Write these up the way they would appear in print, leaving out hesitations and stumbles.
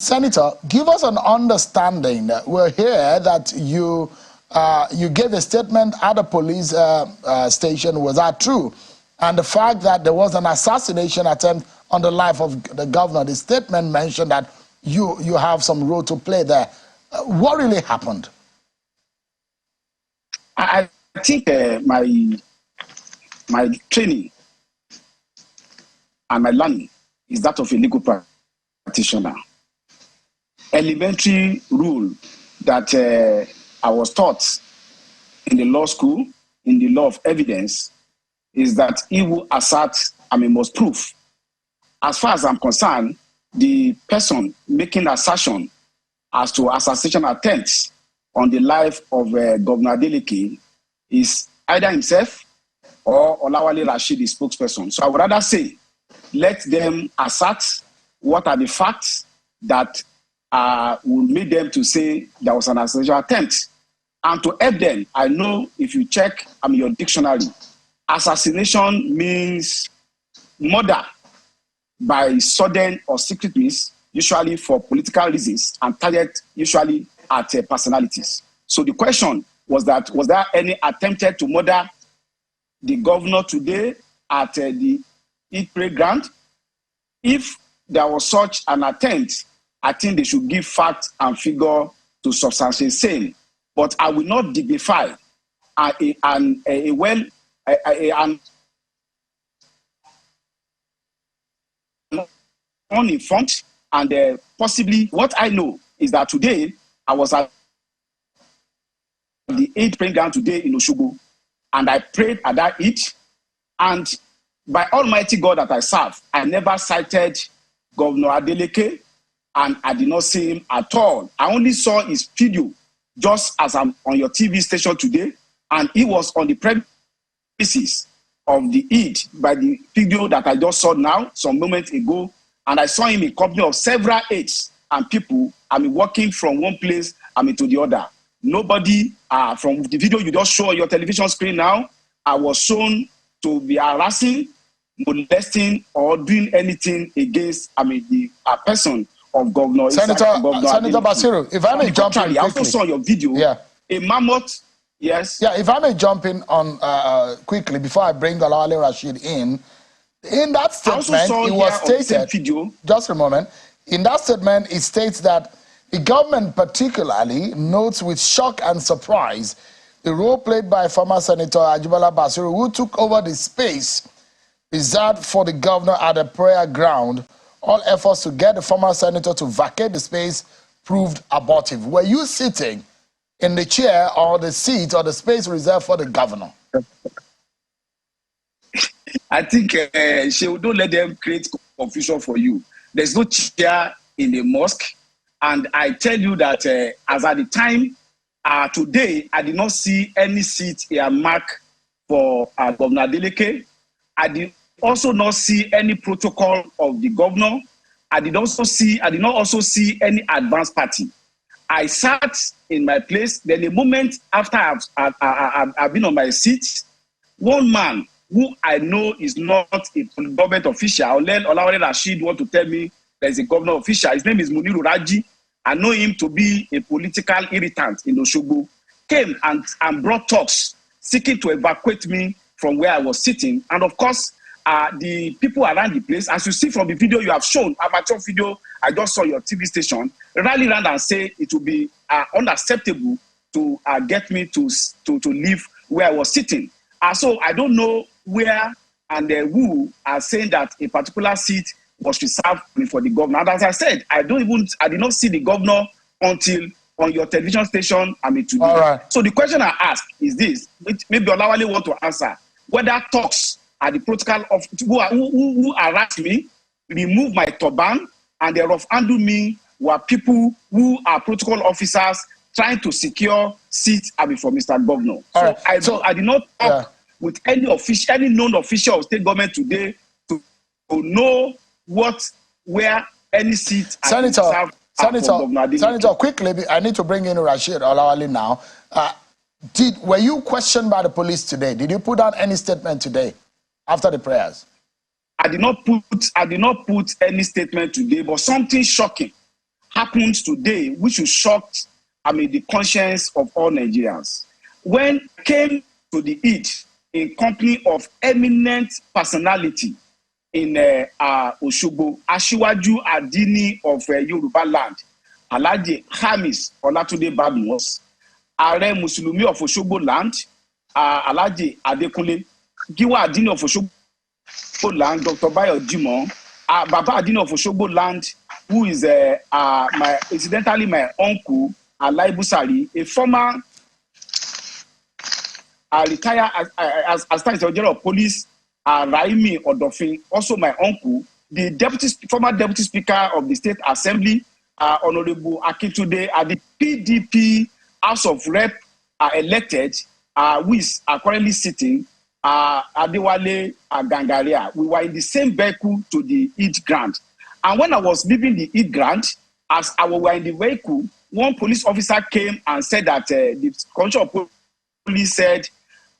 Senator, give us an understanding. We're here that you gave a statement at the police station. Was that true? And the fact that there was an assassination attempt on the life of the governor, the statement mentioned that you have some role to play there. What really happened? I think my training and my learning is that of a legal practitioner. Elementary rule that I was taught in the law school, in the law of evidence, is that he who asserts, must prove. As far as I'm concerned, the person making assertion as to assassination attempts on the life of Governor Adeleke is either himself or Olawale Rashid, the spokesperson. So I would rather say, let them assert what are the facts that will make them to say there was an assassination attempt. And to help them, I know if you check your dictionary, assassination means murder by sudden or secret means, usually for political reasons, and target usually at personalities. So the question was that, was there any attempted to murder the governor today at the Eid Prayer Ground? If there was such an attempt, I think they should give fact and figure to substantiate same. But I will not dignify an uninformed, and possibly what I know is that today I was at the Eid Praying Ground today in Osogbo, and I prayed at that Eid, and by Almighty God that I serve, I never cited Governor Adeleke, and I did not see him at all. I only saw his video just as I'm on your TV station today, and he was on the premises of the Eid by the video that I just saw now, some moments ago, and I saw him in company of several aides and people, walking from one place, to the other. Nobody, from the video you just show on your television screen now, I was shown to be harassing, molesting, or doing anything against, the person of Governor Senator Bashiru, if I may jump in quickly. I also saw your video, a mammoth, yes. Yeah, if I may jump in on quickly before I bring Olawale Rashid in that statement, it was stated, video. just a moment, in that statement, it states that the government particularly notes with shock and surprise the role played by former Senator Ajibola Bashiru, who took over the space reserved for the governor at the prayer ground. All efforts to get the former senator to vacate the space proved abortive. Were you sitting in the chair or the seat or the space reserved for the governor? I think don't let them create confusion for you. There's no chair in the mosque. And I tell you that as at the time, today, I did not see any seat earmarked for Governor Adeleke. I did also not see any protocol of the governor. I did not also see any advance party. I sat in my place. Then a moment after I've been on my seat, one man who I know is not a government official, Olawale Rashid want to tell me there's a governor official. His name is Muniru Raji. I know him to be a political irritant in Osogbo. Came and brought talks seeking to evacuate me from where I was sitting. And of course, the people around the place, as you see from the video you have shown, amateur video, I just saw your TV station, rally around and say it would be unacceptable to get me to leave where I was sitting. So I don't know where and who are saying that a particular seat was reserved for the governor. And as I said, I did not see the governor until on your television station today. All right. So the question I ask is this, which maybe Olawale want to answer, whether talks at the protocol of who harassed me, remove my turban, and they rough-handle me were people who are protocol officers trying to secure seats for Mr. Governor. I did not talk with any known official of state government today to know where any seat Senator, quickly, I need to bring in Rashid Olawale now. Were you questioned by the police today? Did you put out any statement today after the prayers? I did not put any statement today, but something shocking happened today, which should shock, the conscience of all Nigerians. When I came to the Eid in company of eminent personality in Osogbo, Asiwaju Adini of Yoruba land, Alhaji Hamis Olatunde Badmus, Ààrẹ Mùsùlùmí of Osogbo land, Alhaji Adekunle, Giwa Adini of Osogbo land, Dr. Bayo Jimoh, Baba Adini of Osogbo land, who is incidentally my uncle, Alai Busari, a former retired as General of Police, Raimi Odofin, also my uncle, the former deputy speaker of the State Assembly, Honorable Akintunde, the PDP House of Rep elected, who is currently sitting, Adewale Gangaria. We were in the same vehicle to the Eid grant. And when I was leaving the Eid grant, as I was in the vehicle, one police officer came and said that the Commissioner of Police said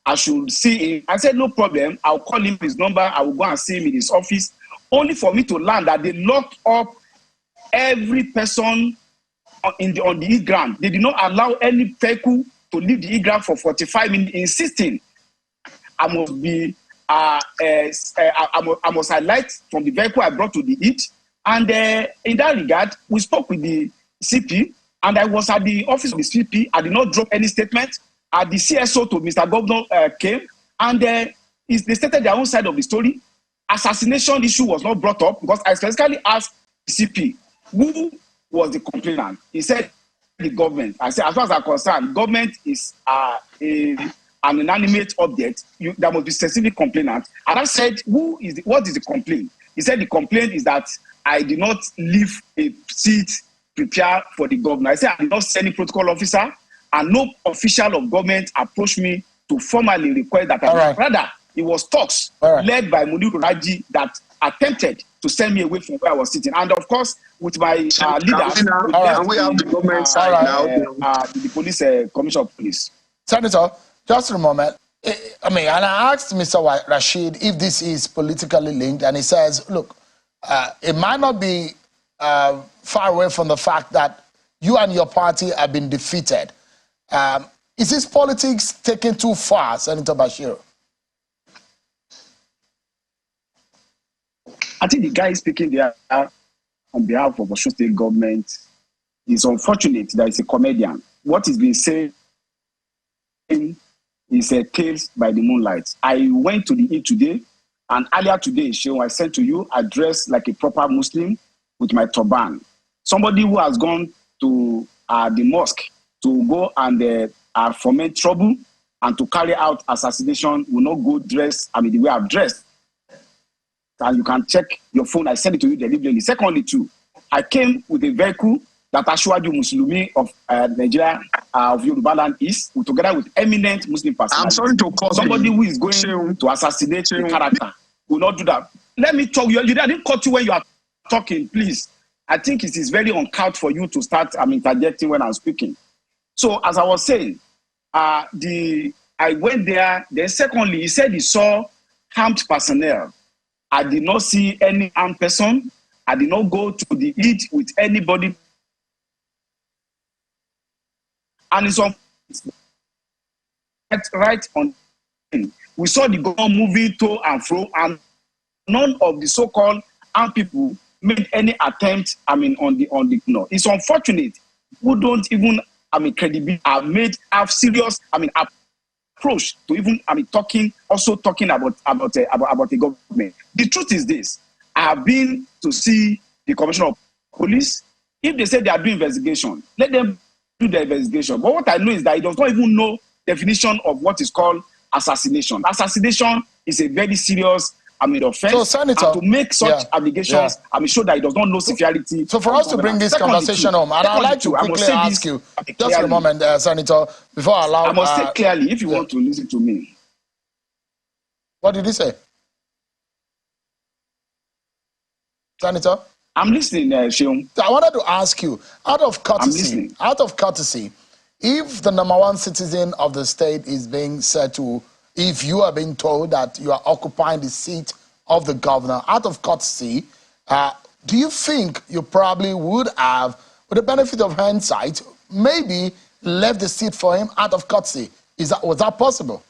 I should see him. I said, no problem. I'll call him his number. I will go and see him in his office. Only for me to learn that they locked up every person on the Eid grant. They did not allow any vehicle to leave the Eid grant for 45 minutes, insisting I must be I must highlight from the vehicle I brought to the Eid. And in that regard, we spoke with the CP, and I was at the office of the CP. I did not drop any statement. The CSO to Mr. Governor came, and they stated their own side of the story. Assassination issue was not brought up because I specifically asked the CP, who was the complainant? He said the government. I said, as far as I'm concerned, government is an inanimate object. There must be specific complainant. And I said, what is the complaint? He said the complaint is that I did not leave a seat prepared for the governor. I said I did not send any protocol officer, and no official of government approached me to formally request that. Rather, it was talks led by Muniru Raji that attempted to send me away from where I was sitting. And of course, with my leader, we have the government side now. The police commissioner of police. Senator, just a moment. And I asked Mr. Rashid if this is politically linked, and he says, look, it might not be far away from the fact that you and your party have been defeated. Is this politics taken too far, Senator Bashiru? I think the guy speaking there on behalf of the state government is unfortunate that he's a comedian. What he's been saying is a tales by the moonlight. I went to the Eid today, and earlier today, I sent to you, I dressed like a proper Muslim with my turban. Somebody who has gone to the mosque to go and foment trouble and to carry out assassination will not go dressed, the way I've dressed. And you can check your phone. I sent it to you deliberately. Secondly, too, I came with a vehicle that Asiwaju Muslimi of Nigeria, of Yoruba land is, together with eminent Muslim personalities. I'm sorry to call somebody who is going to assassinate the character will not do that. Let me talk. I didn't cut you when you are talking, please. I think it is very uncouth for you to start interjecting when I'm speaking. So, as I was saying, I went there. Then secondly, he said he saw armed personnel. I did not see any armed person. I did not go to the Eid with anybody. And it's on right on. We saw the gun moving to and fro, and none of the so-called armed people made any attempt. On the no. It's unfortunate who don't even credibility have serious approach to even talking about the government. The truth is this: I have been to see the Commissioner of Police. If they say they are doing investigation, let them do the investigation. But what I know is that he does not even know definition of what is called assassination. Assassination is a very serious offense. So, Senator, and to make such allegations, I'm sure that he does not know severity. So for us to bring this conversation home, and I'd like to quickly ask you, just a moment, Senator, before I allow... I must say clearly, if you want to listen to me. What did he say? Senator? I'm listening, Sheung. I wanted to ask you, out of courtesy, if the #1 citizen of the state is being said to, if you are being told that you are occupying the seat of the governor, out of courtesy, do you think you probably would have with the benefit of hindsight, maybe left the seat for him out of courtesy. Was that possible?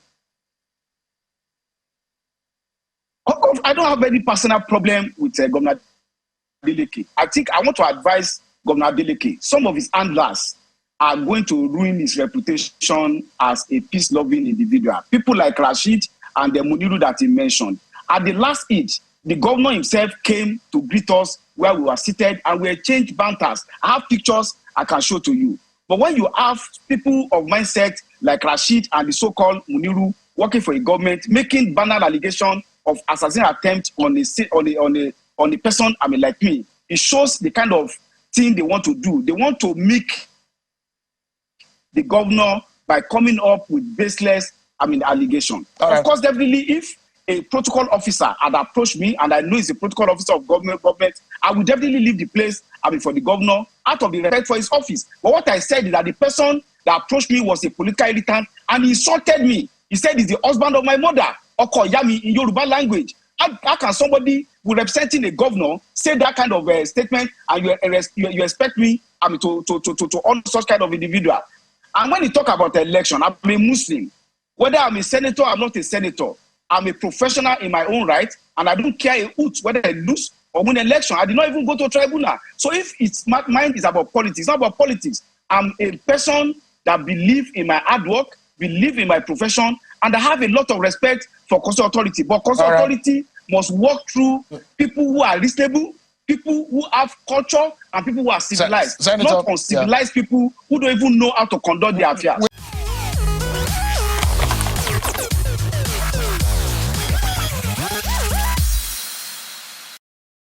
I don't have any personal problem with Governor Adeleke. I think I want to advise Governor Adeleke. Some of his handlers are going to ruin his reputation as a peace-loving individual. People like Rashid and the Muniru that he mentioned. At the last Eid, the governor himself came to greet us where we were seated and we exchanged banters. I have pictures I can show to you. But when you have people of mindset like Rashid and the so-called Muniru working for a government, making banal allegations of assassin attempt on a person, I mean, like me, it shows the kind of thing they want to do. They want to make the governor by coming up with baseless, allegation. Of course, definitely, if a protocol officer had approached me, and I know he's a protocol officer of government, I would definitely leave the place, for the governor, out of the respect for his office. But what I said is that the person that approached me was a political irritant, and he insulted me. He said he's the husband of my mother, Oko Yami, in Yoruba language. How can somebody who representing a governor say that kind of statement, and you expect me, to honor such kind of individual? And when you talk about the election, I'm a Muslim. Whether I'm a senator or I'm not a senator, I'm a professional in my own right, and I don't care a hoot whether I lose or win election. I did not even go to a tribunal. So if my mind is about politics, it's not about politics. I'm a person that believes in my hard work, believe in my profession, and I have a lot of respect for constitutional authority. But constitutional authority must work through people who are reasonable, people who have culture, and people who are civilized. Not uncivilized people who don't even know how to conduct their affairs.